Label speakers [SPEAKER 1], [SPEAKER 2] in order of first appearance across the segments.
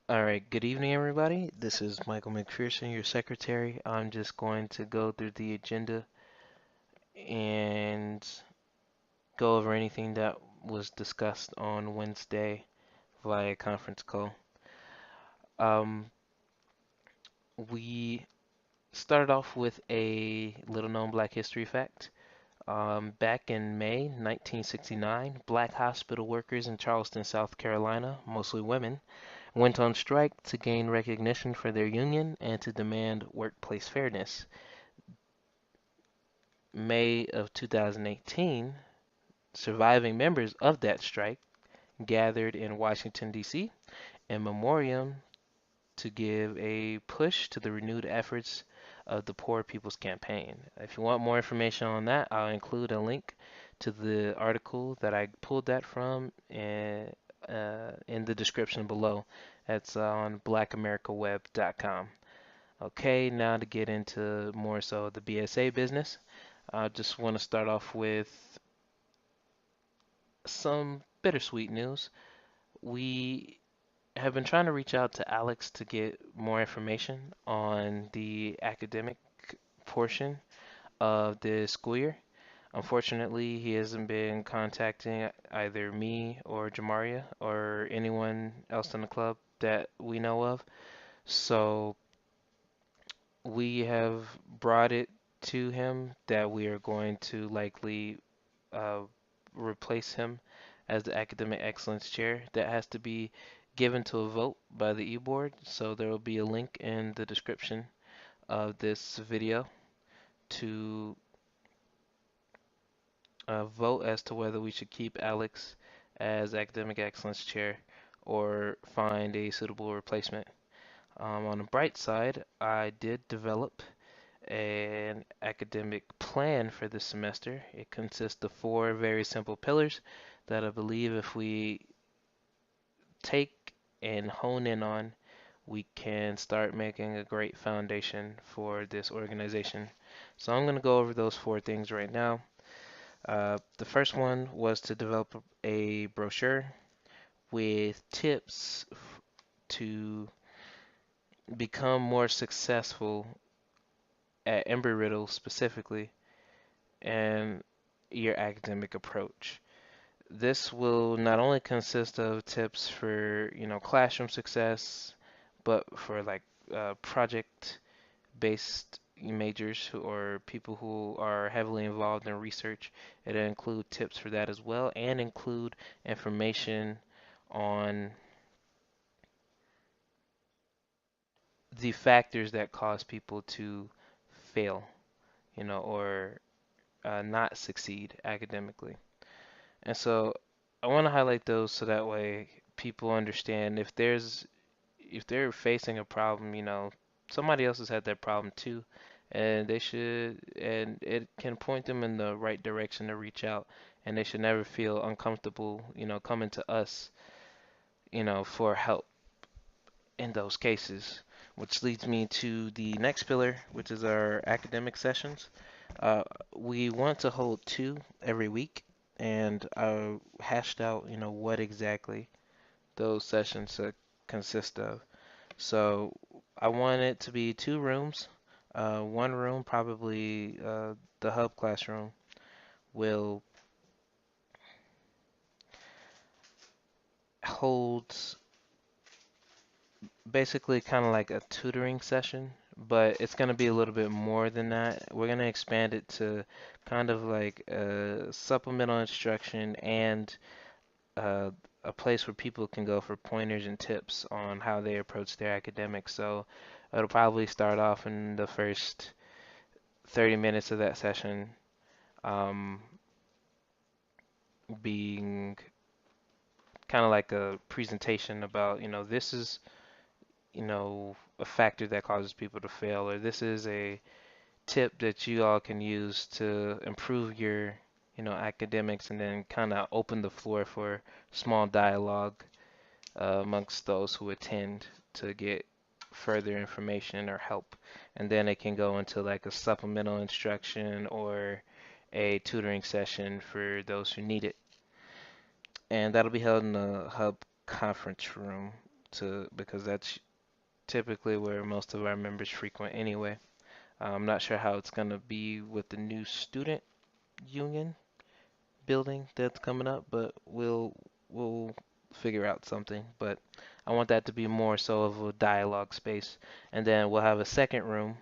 [SPEAKER 1] All right, good evening, everybody. This is Michael McPherson, your secretary. I'm just going to go through the agenda and go over anything that was discussed on Wednesday via conference call. Um, we started off with a little known Black History fact. Back in May 1969, black hospital workers in Charleston, South Carolina, mostly women, went on strike to gain recognition for their union and to demand workplace fairness. May of 2018, surviving members of that strike gathered in Washington, D.C. in memoriam to give a push to the renewed efforts of the Poor People's Campaign. If you want more information on that, I'll include a link to the article that I pulled that from in the description below. That's on blackamericaweb.com. Okay, now to get into more so the BSA business. I just want to start off with some bittersweet news. We have been trying to reach out to Alex to get more information on the academic portion of the school year. Unfortunately, he hasn't been contacting either me or Jamaria or anyone else in the club that we know of. So we have brought it to him that we are going to likely uh, replace him as the academic excellence chair. That has to be given to a vote by the e-board. So there will be a link in the description of this video to vote as to whether we should keep Alex as academic excellence chair or find a suitable replacement. On the bright side, I did develop an academic plan for this semester. It consists of four very simple pillars that I believe if we take and hone in on, we can start making a great foundation for this organization. So I'm going to go over those four things right now. The first one was to develop a brochure with tips to become more successful at Embry-Riddle specifically and your academic approach. This will not only consist of tips for, classroom success, but for like project-based majors or people who are heavily involved in research. It'll include tips for that as well and include information on the factors that cause people to fail, or not succeed academically. And so I want to highlight those so that way people understand if they're facing a problem, somebody else has had that problem too, and it can point them in the right direction to reach out, and they should never feel uncomfortable, coming to us, for help in those cases. Which leads me to the next pillar, which is our academic sessions. Uh, we want to hold two every week, and I hashed out, what exactly those sessions consist of. So I want it to be two rooms. One room, probably the hub classroom, will hold basically kind of like a tutoring session, but it's going to be a little bit more than that. We're going to expand it to kind of like a supplemental instruction and uh, a place where people can go for pointers and tips on how they approach their academics. So it'll probably start off in the first 30 minutes of that session um, being kind of like a presentation about, this is, a factor that causes people to fail, or this is a tip that you all can use to improve your, academics, and then kind of open the floor for small dialogue amongst those who attend to get further information or help. And then it can go into like a supplemental instruction or a tutoring session for those who need it. And that'll be held in the hub conference room. to because that's typically where most of our members frequent anyway. I'm not sure how it's gonna be with the new student union building that's coming up, but we'll figure out something. But I want that to be more so of a dialogue space, and then we'll have a second room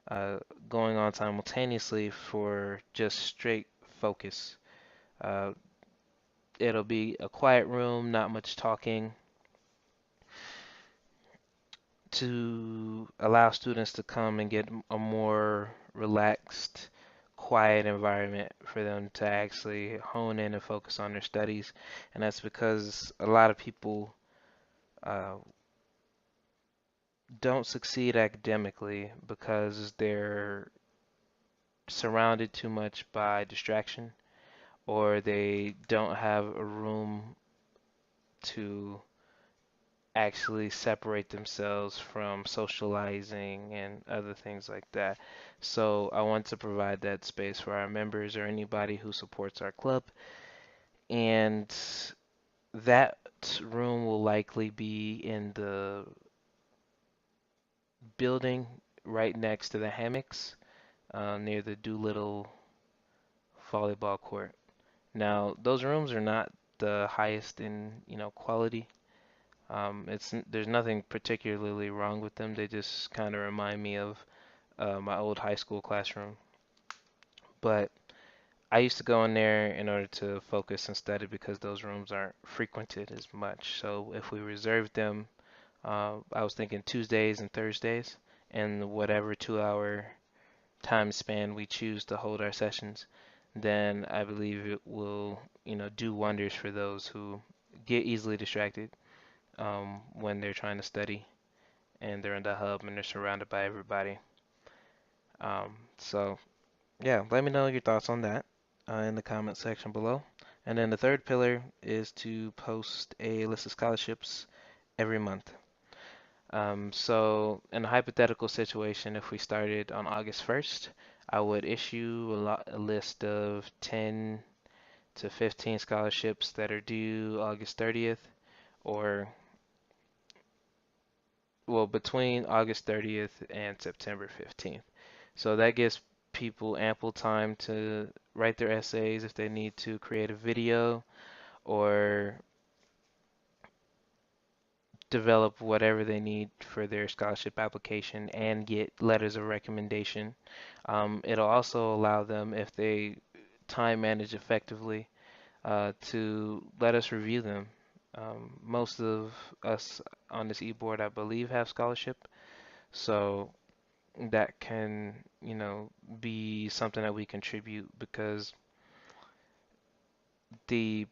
[SPEAKER 1] uh, going on simultaneously for just straight focus. Uh, it'll be a quiet room, not much talking, to allow students to come and get a more relaxed, quiet environment for them to actually hone in and focus on their studies. And that's because a lot of people uh, don't succeed academically because they're surrounded too much by distraction, or they don't have a room to actually separate themselves from socializing and other things like that. So I want to provide that space for our members or anybody who supports our club. And that room will likely be in the building right next to the hammocks near the Doolittle volleyball court. Now, those rooms are not the highest in, quality. There's nothing particularly wrong with them. They just kind of remind me of my old high school classroom. But I used to go in there in order to focus and study because those rooms aren't frequented as much. So if we reserved them, I was thinking Tuesdays and Thursdays, and whatever 2 hour time span we choose to hold our sessions, then I believe it will, do wonders for those who get easily distracted when they're trying to study and they're in the hub and they're surrounded by everybody. So yeah, let me know your thoughts on that in the comment section below. And then the third pillar is to post a list of scholarships every month. So in a hypothetical situation, if we started on August 1st, I would issue a list of 10 to 15 scholarships that are due August 30th, or well, between August 30th and September 15th. So that gives people ample time to write their essays if they need to create a video or develop whatever they need for their scholarship application and get letters of recommendation. It'll also allow them, if they time manage effectively, to let us review them. Most of us on this e-board, I believe, have scholarship, so that can, be something that we contribute because the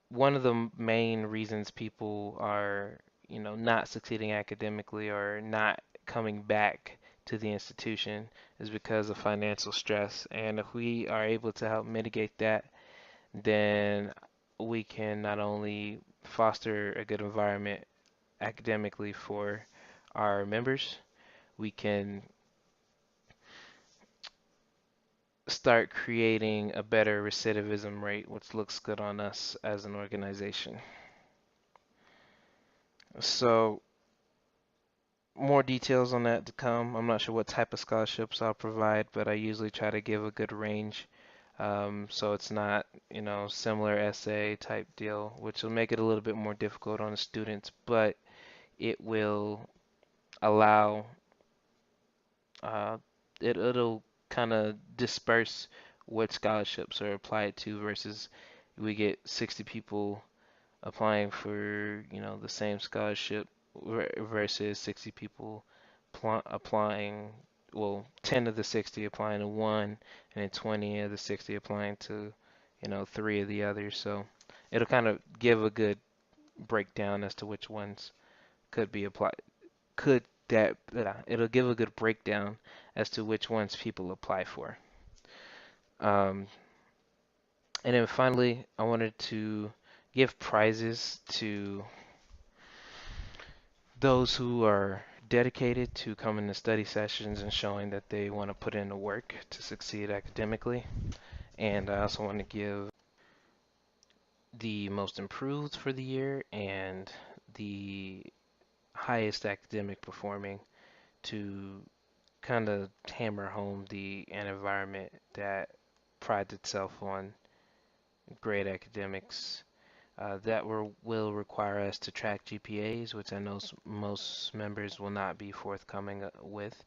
[SPEAKER 1] one of the main reasons people are, not succeeding academically or not coming back to the institution is because of financial stress. And if we are able to help mitigate that, then we can not only foster a good environment academically for our members, we can start creating a better recidivism rate, which looks good on us as an organization. So, more details on that to come. I'm not sure what type of scholarships I'll provide, but I usually try to give a good range. So it's not, similar essay type deal, which will make it a little bit more difficult on the students, but it will allow, uh, it'll kind of disperse what scholarships are applied to versus we get 60 people applying for, the same scholarship versus 60 people applying, well, 10 of the 60 applying to one, and then 20 of the 60 applying to, three of the others. So it'll kind of give a good breakdown as to which ones could be applied. It'll give a good breakdown as to which ones people apply for. Um, and then finally, I wanted to give prizes to those who are dedicated to coming to study sessions and showing that they want to put in the work to succeed academically. And I also want to give the most improved for the year and the highest academic performing to kind of hammer home an environment that prides itself on great academics. Will require us to track GPAs, which I know most members will not be forthcoming with.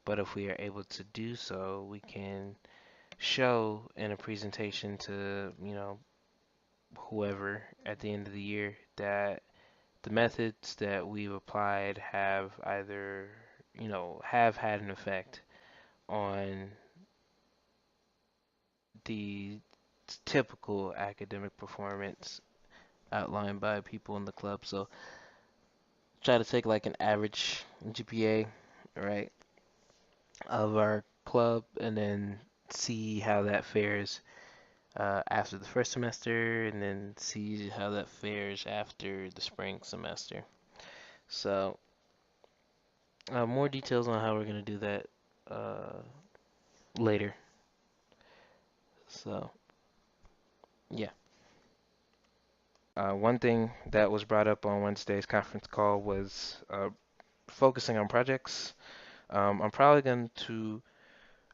[SPEAKER 1] But if we are able to do so, we can show in a presentation to, whoever at the end of the year that the methods that we've applied have either, have had an effect on the typical academic performance outlined by people in the club. So try to take like an average GPA, right, of our club and then see how that fares after the first semester and then see how that fares after the spring semester. So, more details on how we're going to do that uh, later. So, yeah. One thing that was brought up on Wednesday's conference call was focusing on projects. I'm probably going to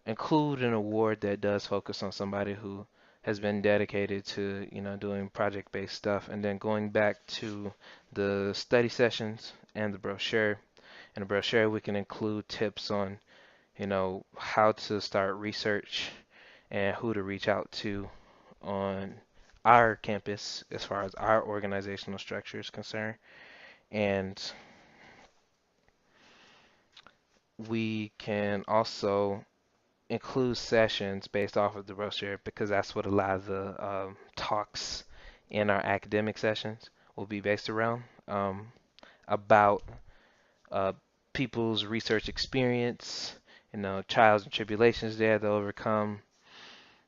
[SPEAKER 1] include an award that does focus on somebody who has been dedicated to, doing project-based stuff, and then going back to the study sessions and the brochure. In the brochure, we can include tips on, how to start research and who to reach out to on our campus as far as our organizational structure is concerned. And we can also include sessions based off of the brochure because that's what a lot of the talks in our academic sessions will be based around about uh, people's research experience, trials and tribulations they had to overcome,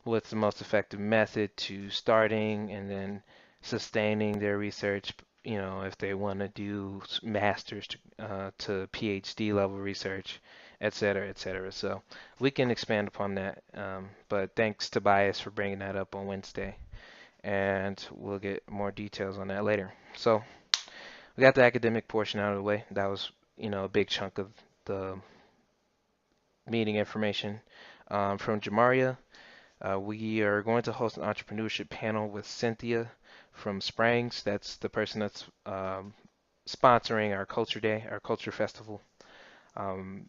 [SPEAKER 1] what's the most effective method to starting and then sustaining their research, if they want to do master's to PhD level research, et cetera, et cetera. So we can expand upon that. But thanks Tobias for bringing that up on Wednesday, and we'll get more details on that later. So we got the academic portion out of the way. That was, a big chunk of the meeting information. From Jamaria, we are going to host an entrepreneurship panel with Cynthia from Springs. That's the person that's sponsoring our Culture Day, our Culture Festival. Um,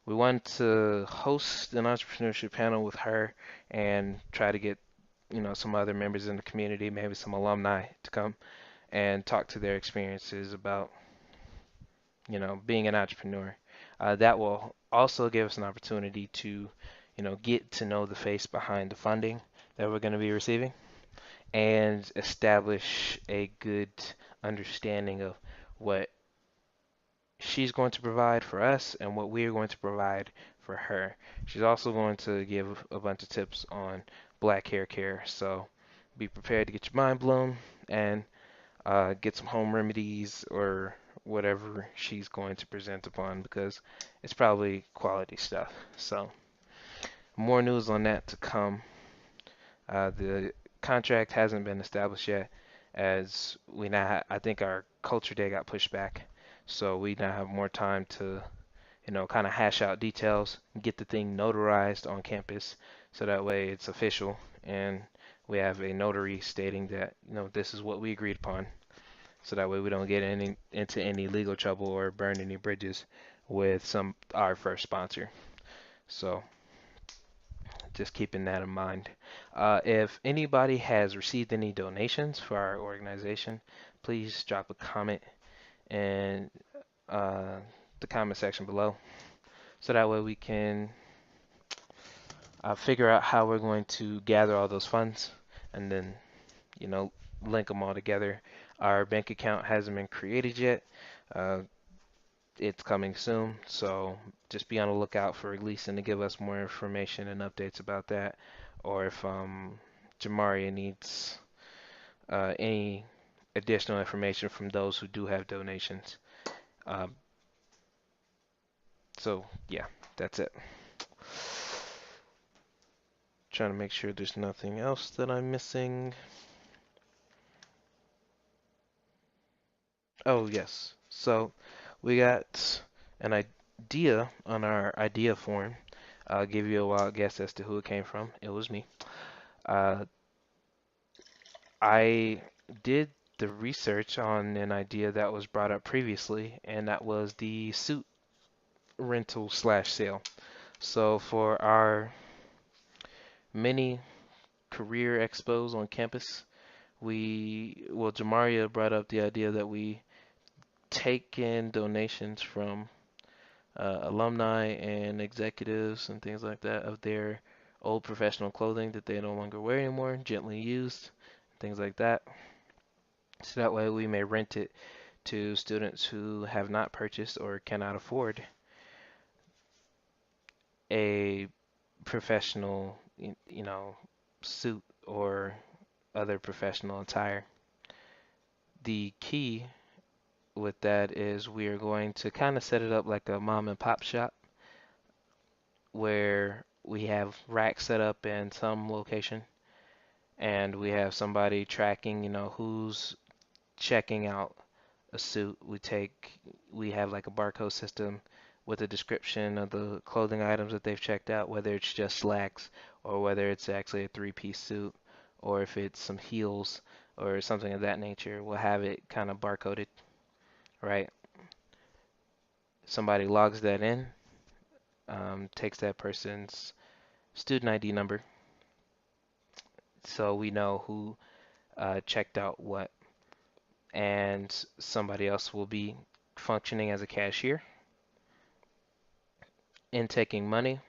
[SPEAKER 1] we want to host an entrepreneurship panel with her and try to get, some other members in the community, maybe some alumni to come and talk to their experiences about, being an entrepreneur. That will also give us an opportunity to, get to know the face behind the funding that we're going to be receiving and establish a good understanding of what she's going to provide for us and what we are going to provide for her. She's also going to give a bunch of tips on black hair care, so be prepared to get your mind blown and get some home remedies or whatever she's going to present upon because it's probably quality stuff. So more news on that to come. The contract hasn't been established yet, as we now I think our culture day got pushed back, so we now have more time to, kind of hash out details, get the thing notarized on campus, so that way it's official and we have a notary stating that, this is what we agreed upon, so that way we don't get into any legal trouble or burn any bridges with our first sponsor. So just keeping that in mind. If anybody has received any donations for our organization, please drop a comment in uh, the comment section below, so that way we can figure out how we're going to gather all those funds and then, you know, link them all together. Our bank account hasn't been created yet. Uh, it's coming soon, so just be on the lookout for releasing to give us more information and updates about that, or if Jamaria needs any additional information from those who do have donations. Um, so yeah, that's it. Trying to make sure there's nothing else that I'm missing. Oh, yes. So we got an idea on our idea form. I'll give you a wild guess as to who it came from. It was me. Uh, I did the research on an idea that was brought up previously, and that was the suit rental slash sale. So for our many career expos on campus, Jamaria brought up the idea that we take in donations from alumni and executives and things like that of their old professional clothing that they no longer wear anymore, gently used, things like that. So that way we may rent it to students who have not purchased or cannot afford a professional, suit or other professional attire. The key with that is we are going to kind of set it up like a mom and pop shop where we have racks set up in some location and we have somebody tracking, who's checking out a suit. We have like a barcode system with a description of the clothing items that they've checked out, whether it's just slacks or whether it's actually a three-piece suit or if it's some heels or something of that nature. We'll have it kind of barcoded, right? Somebody logs that in, takes that person's student ID number, so we know who checked out what, and somebody else will be functioning as a cashier, intaking money,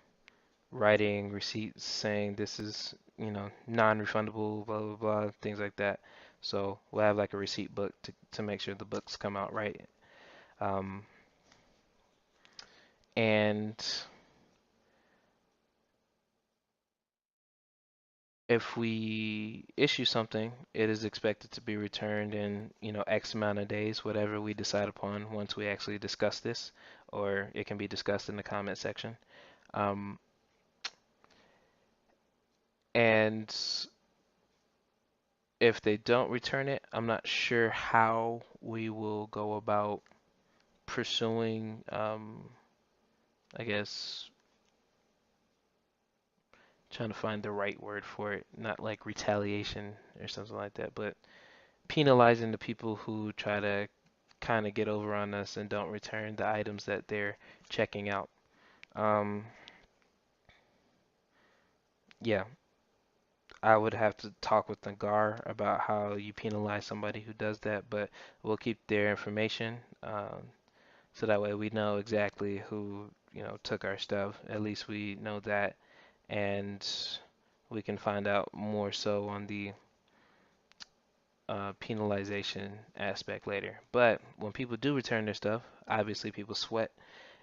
[SPEAKER 1] writing receipts saying this is, non-refundable, blah, blah, blah, things like that. So we'll have like a receipt book to make sure the books come out right. Um, and if we issue something, it is expected to be returned in, X amount of days, whatever we decide upon once we actually discuss this, or it can be discussed in the comment section. Um, and if they don't return it, I'm not sure how we will go about pursuing, I guess, trying to find the right word for it, not like retaliation or something like that, but penalizing the people who try to kind of get over on us and don't return the items that they're checking out. Um, yeah, I would have to talk with Nagar about how you penalize somebody who does that, but we'll keep their information so that way we know exactly who, took our stuff. At least we know that, and we can find out more so on the penalization aspect later. But when people do return their stuff, obviously people sweat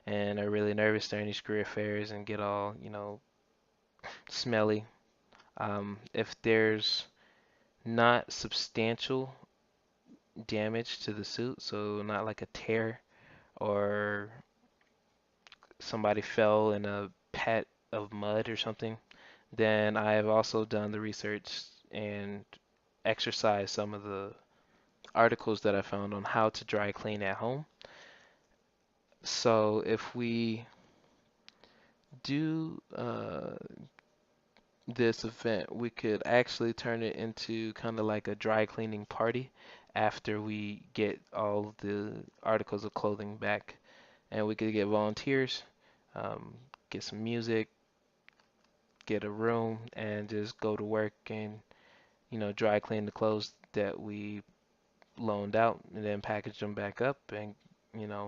[SPEAKER 1] and are really nervous during these career fairs and get all, smelly. If there's not substantial damage to the suit, so not like a tear or somebody fell in a pet of mud or something, then I have also done the research and exercised some of the articles that I found on how to dry clean at home. So if we do this event, we could actually turn it into kind of like a dry cleaning party after we get all the articles of clothing back, and we could get volunteers, um, get some music, get a room, and just go to work and dry clean the clothes that we loaned out, and then package them back up and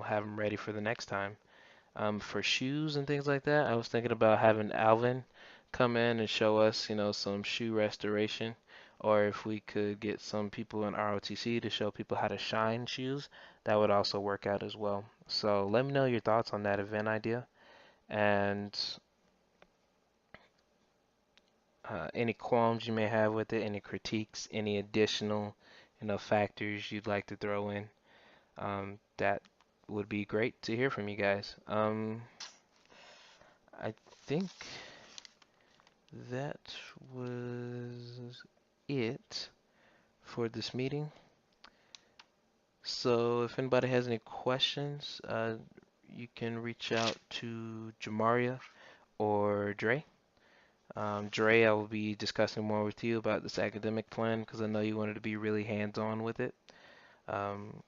[SPEAKER 1] have them ready for the next time. For shoes and things like that, I was thinking about having Alvin come in and show us, some shoe restoration, or if we could get some people in ROTC to show people how to shine shoes, that would also work out as well. So let me know your thoughts on that event idea and any qualms you may have with it, any critiques, any additional, factors you'd like to throw in. That would be great to hear from you guys. I think that was it for this meeting. So if anybody has any questions, you can reach out to Jamaria or Dre. Dre, I will be discussing more with you about this academic plan because I know you wanted to be really hands-on with it. Um,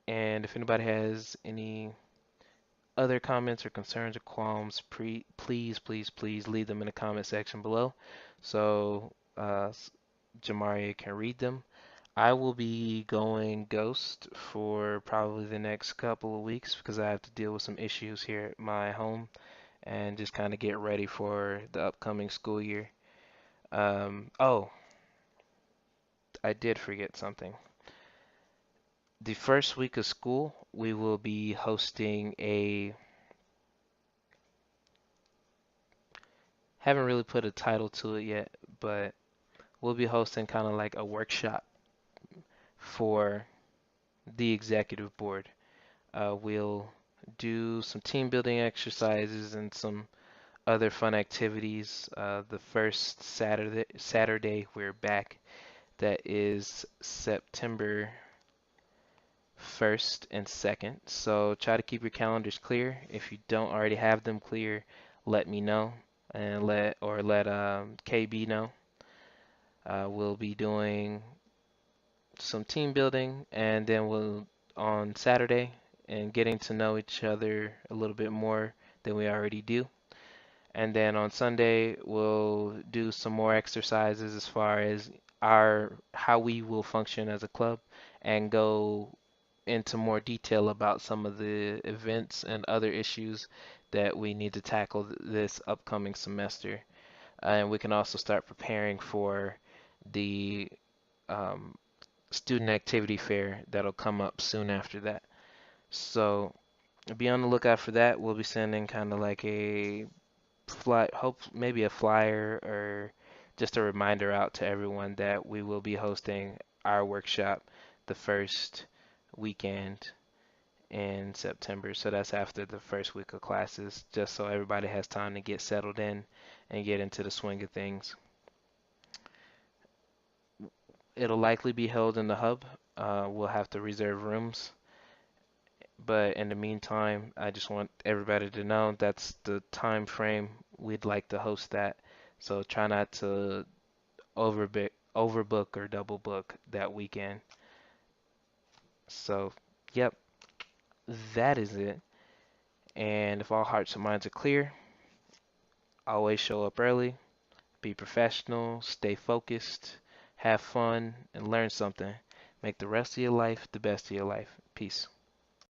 [SPEAKER 1] and if anybody has any other comments or concerns or qualms, please leave them in the comment section below so Jamaria can read them. I will be going ghost for probably the next couple of weeks because I have to deal with some issues here at my home and just kind of get ready for the upcoming school year. Oh, I did forget something. The first week of school, we will be hosting haven't really put a title to it yet, but we'll be hosting kind of like a workshop for the executive board. We'll do some team building exercises and some other fun activities. The first Saturday we're back. That is September 1st and 2nd. So try to keep your calendars clear. If you don't already have them clear, let me know and let KB know. We'll be doing some team building and then we'll on Saturday and getting to know each other a little bit more than we already do. And then on Sunday, we'll do some more exercises as far as our how we will function as a club and go into more detail about some of the events and other issues that we need to tackle this upcoming semester. And we can also start preparing for the um, student activity fair that'll come up soon after that. So be on the lookout for that. We'll be sending kind of like a hope maybe a flyer or just a reminder out to everyone that we will be hosting our workshop the first weekend in September. So that's after the first week of classes, just so everybody has time to get settled in and get into the swing of things. It'll likely be held in the hub. We'll have to reserve rooms. But in the meantime, I just want everybody to know that's the time frame we'd like to host that. So try not to overbook or double book that weekend. So, yep, that is it. And if all hearts and minds are clear, always show up early, be professional, stay focused, have fun, and learn something. Make the rest of your life the best of your life. Peace.